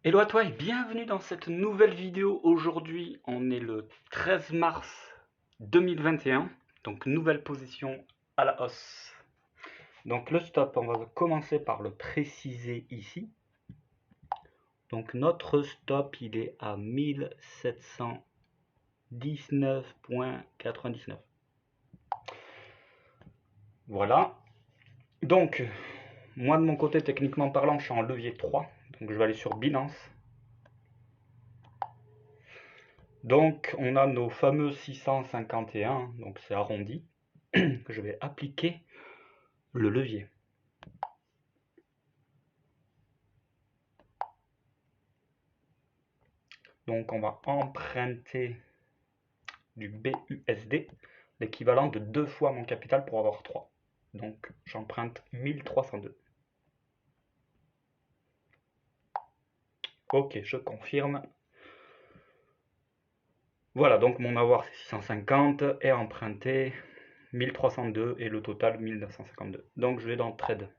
Hello à toi et bienvenue dans cette nouvelle vidéo. Aujourd'hui, on est le 13 mars 2021, donc nouvelle position à la hausse. Donc le stop, on va commencer par le préciser ici. Donc notre stop, il est à 1719,99. Voilà. Donc, moi de mon côté, techniquement parlant, je suis en levier 3. Donc je vais aller sur Binance. Donc, on a nos fameux 651, donc c'est arrondi, que je vais appliquer le levier. Donc, on va emprunter du BUSD, l'équivalent de 2 fois mon capital pour avoir 3. Donc, j'emprunte 1302. Ok, je confirme. Voilà, donc mon avoir c'est 650 et emprunté 1302 et le total 1952. Donc, je vais dans Trade.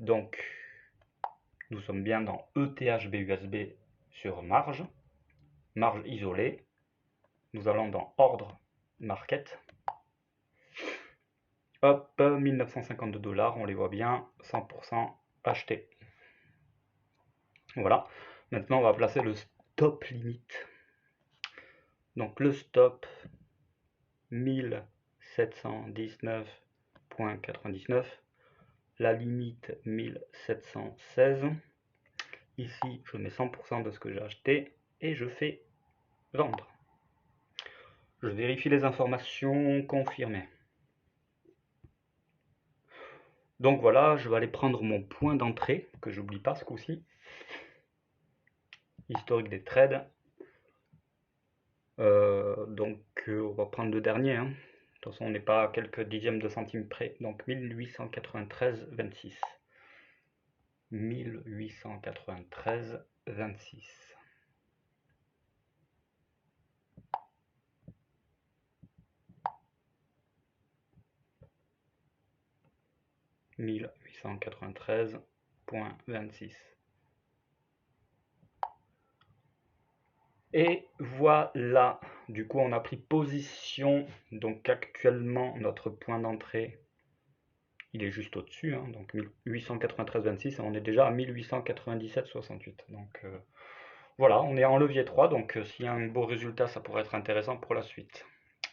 Donc, nous sommes bien dans ETH-BUSD sur marge isolée. Nous allons dans Ordre Market. Hop, 1952 $, on les voit bien, 100% acheté. Voilà. Maintenant, on va placer le stop limite. Donc le stop 1719,99. La limite 1716. Ici, je mets 100% de ce que j'ai acheté et je fais vendre. Je vérifie les informations confirmées. Donc voilà, je vais aller prendre mon point d'entrée, que j'oublie pas ce coup-ci. Historique des trades. On va prendre le dernier. Hein. De toute façon, on n'est pas à quelques dixièmes de centimes près. Donc 1893,26. 1893,26. « 1893,26. Et voilà, du coup on a pris position, donc actuellement notre point d'entrée, il est juste au-dessus, hein, donc 1893,26 et on est déjà à 1897,68. Donc voilà, on est en levier 3, donc s'il y a un beau résultat, ça pourrait être intéressant pour la suite.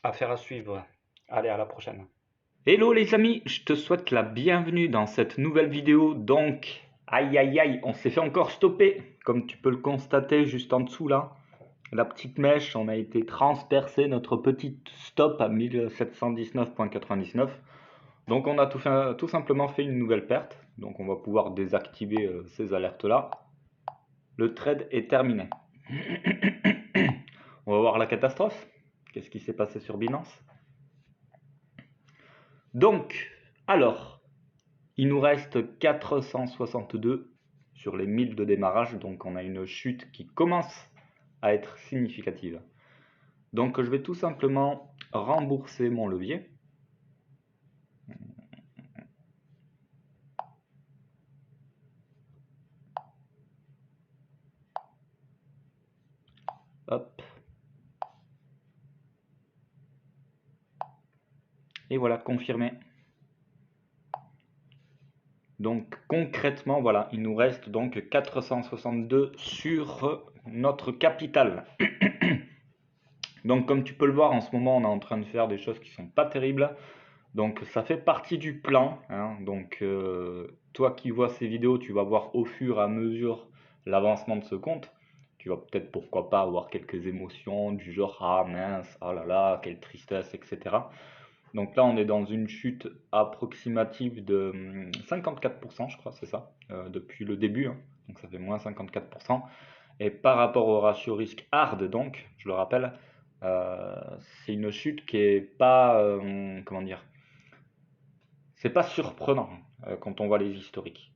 Affaire à suivre. Allez, à la prochaine. Hello les amis, je te souhaite la bienvenue dans cette nouvelle vidéo. Donc, aïe aïe aïe, on s'est fait encore stopper, comme tu peux le constater juste en dessous là. La petite mèche, on a été transpercé notre petite stop à 1719,99. Donc on a tout simplement fait une nouvelle perte. Donc on va pouvoir désactiver ces alertes là. Le trade est terminé. On va voir la catastrophe. Qu'est-ce qui s'est passé sur Binance? Donc, alors, il nous reste 462 sur les 1000 de démarrage. Donc on a une chute qui commence à être significative. Donc je vais tout simplement rembourser mon levier. Hop. Et voilà, confirmé. Donc concrètement, voilà, il nous reste donc 462 sur notre capital. Donc comme tu peux le voir, en ce moment, on est en train de faire des choses qui sont pas terribles. Donc ça fait partie du plan. Hein. Donc toi qui vois ces vidéos, tu vas voir au fur et à mesure l'avancement de ce compte. Tu vas peut-être pourquoi pas avoir quelques émotions du genre ah mince, oh là là, quelle tristesse, etc. Donc là on est dans une chute approximative de 54%, je crois, c'est ça, depuis le début. Hein. Donc ça fait moins 54%. Et par rapport au ratio risque hard, donc, je le rappelle, c'est une chute qui est pas, comment dire, c'est pas surprenant quand on voit les historiques.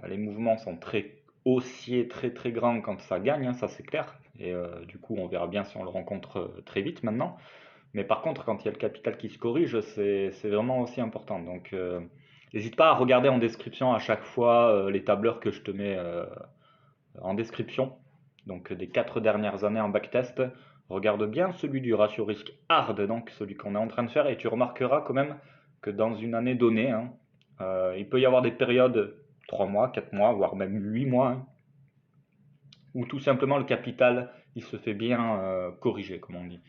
Les mouvements sont très haussiers, très très grands quand ça gagne, hein, ça c'est clair. Et du coup, on verra bien si on le rencontre très vite maintenant. Mais par contre, quand il y a le capital qui se corrige, c'est vraiment aussi important. Donc N'hésite pas à regarder en description à chaque fois les tableurs que je te mets en description, donc des 4 dernières années en backtest. Regarde bien celui du ratio risque hard, donc celui qu'on est en train de faire, et tu remarqueras quand même que dans une année donnée, hein, il peut y avoir des périodes 3 mois, 4 mois, voire même 8 mois, hein, où tout simplement le capital il se fait bien corriger, comme on dit.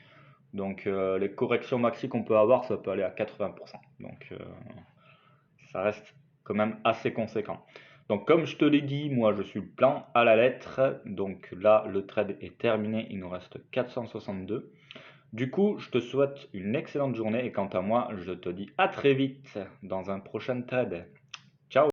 Donc les corrections maxi qu'on peut avoir, ça peut aller à 80%. Donc ça reste quand même assez conséquent. Donc comme je te l'ai dit, moi je suis le plan à la lettre. Donc là, le trade est terminé, il nous reste 462. Du coup, je te souhaite une excellente journée et quant à moi, je te dis à très vite dans un prochain trade.